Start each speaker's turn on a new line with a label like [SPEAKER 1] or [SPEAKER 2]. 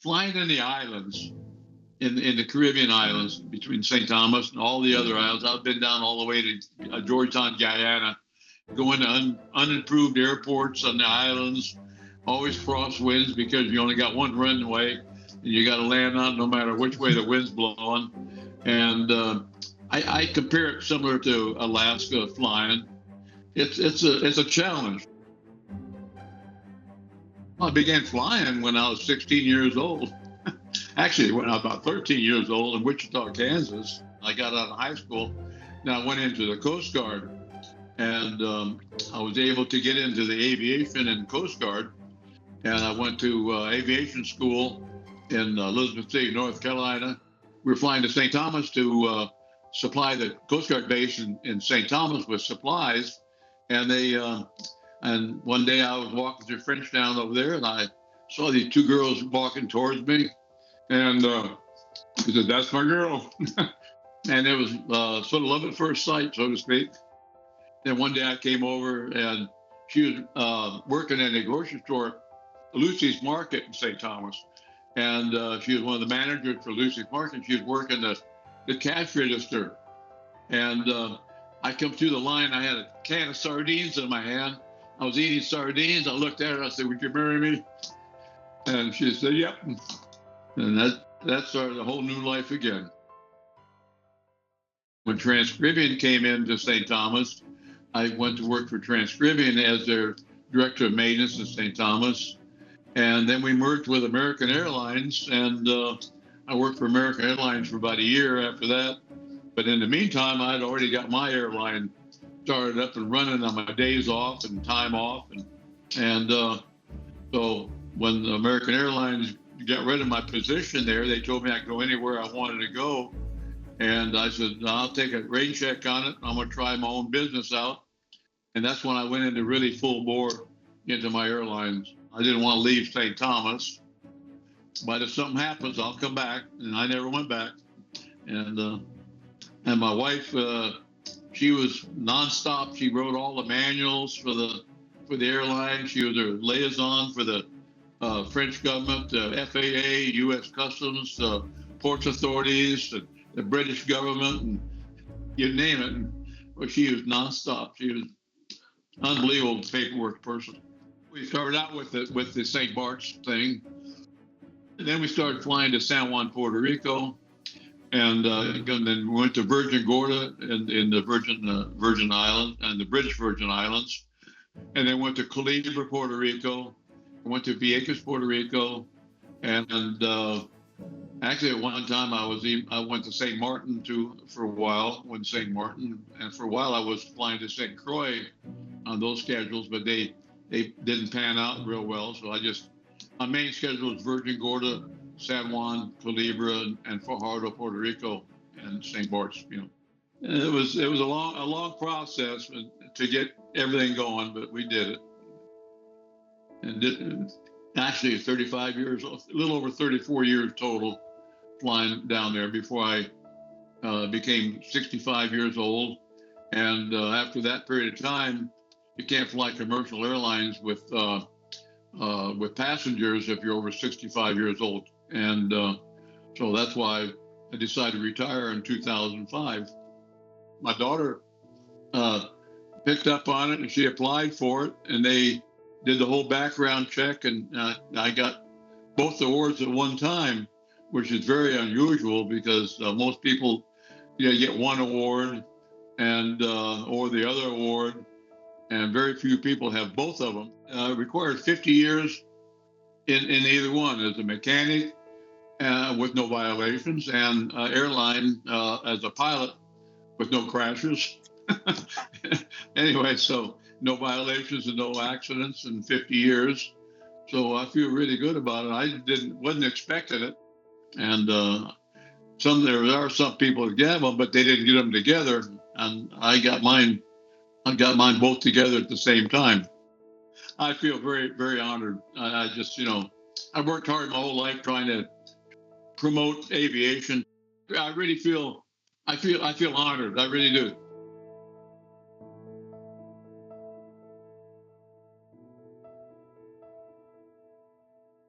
[SPEAKER 1] flying in the islands, in the Caribbean islands, between St. Thomas and all the other islands. I've been down all the way to Georgetown, Guyana, going to unimproved airports on the islands, always crosswinds because you only got one runway and you got to land on no matter which way the wind's blowing. And I compare it similar to Alaska flying. It's a challenge. I began flying when I was 16 years old. Actually, when I was about 13 years old in Wichita, Kansas. I got out of high school. Now I went into the Coast Guard, and I was able to get into the aviation and Coast Guard. And I went to aviation school in Elizabeth City, North Carolina. We were flying to St. Thomas to supply the Coast Guard base in St. Thomas with supplies. And and one day I was walking through Frenchtown over there, and I saw these two girls walking towards me. And he said, "That's my girl." And it was sort of love at first sight, so to speak. Then one day I came over, and she was working in a grocery store, Lucy's Market in St. Thomas. And she was one of the managers for Lucy's Market. She was working the cash register. And I come through the line. I had a can of sardines in my hand. I was eating sardines. I looked at her. I said, "Would you marry me?" And she said, "Yep." And that started a whole new life again. When Transcribian came into St. Thomas, I went to work for Transcribian as their director of maintenance at St. Thomas. And then we merged with American Airlines, and I worked for American Airlines for about a year after that. But in the meantime, I'd already got my airline started up and running on my days off and time off. And so when the American Airlines got rid of my position there, they told me I could go anywhere I wanted to go. And I said, "I'll take a rain check on it. I'm going to try my own business out." And that's when I went into really full bore into my airlines. I didn't want to leave St. Thomas, but if something happens, I'll come back. And I never went back. And my wife, she was nonstop. She wrote all the manuals for the airline. She was a liaison for the French government, FAA, U.S. Customs, ports authorities, the British government, and you name it. But she was nonstop. She was an unbelievable paperwork person. We started out with the St. Bart's thing, and then we started flying to San Juan, Puerto Rico, and then we went to Virgin Gorda in the Virgin Islands and the British Virgin Islands, and then went to Culebra, Puerto Rico. I went to Vieques, Puerto Rico, and actually at one time I went to St. Martin for a while. Went to St. Martin, and for a while I was flying to St. Croix on those schedules, but they didn't pan out real well. So my main schedule was Virgin Gorda, San Juan, Culebra, and Fajardo, Puerto Rico, and St. Bart's. And it was a long process to get everything going, but we did it. And actually 35 years, a little over 34 years total flying down there before I became 65 years old. And after that period of time, you can't fly commercial airlines with passengers if you're over 65 years old. And so that's why I decided to retire in 2005. My daughter picked up on it and she applied for it, and they did the whole background check, and I got both awards at one time, which is very unusual because most people get one award and or the other award, and very few people have both of them. Required 50 years in either one, as a mechanic with no violations, and airline as a pilot with no crashes. Anyway, so no violations and no accidents in 50 years. So I feel really good about it. I wasn't expecting it. And there are some people that get them, but they didn't get them together. And I got mine both together at the same time. I feel very, very honored. I just, I worked hard my whole life trying to promote aviation. I really feel honored. I really do.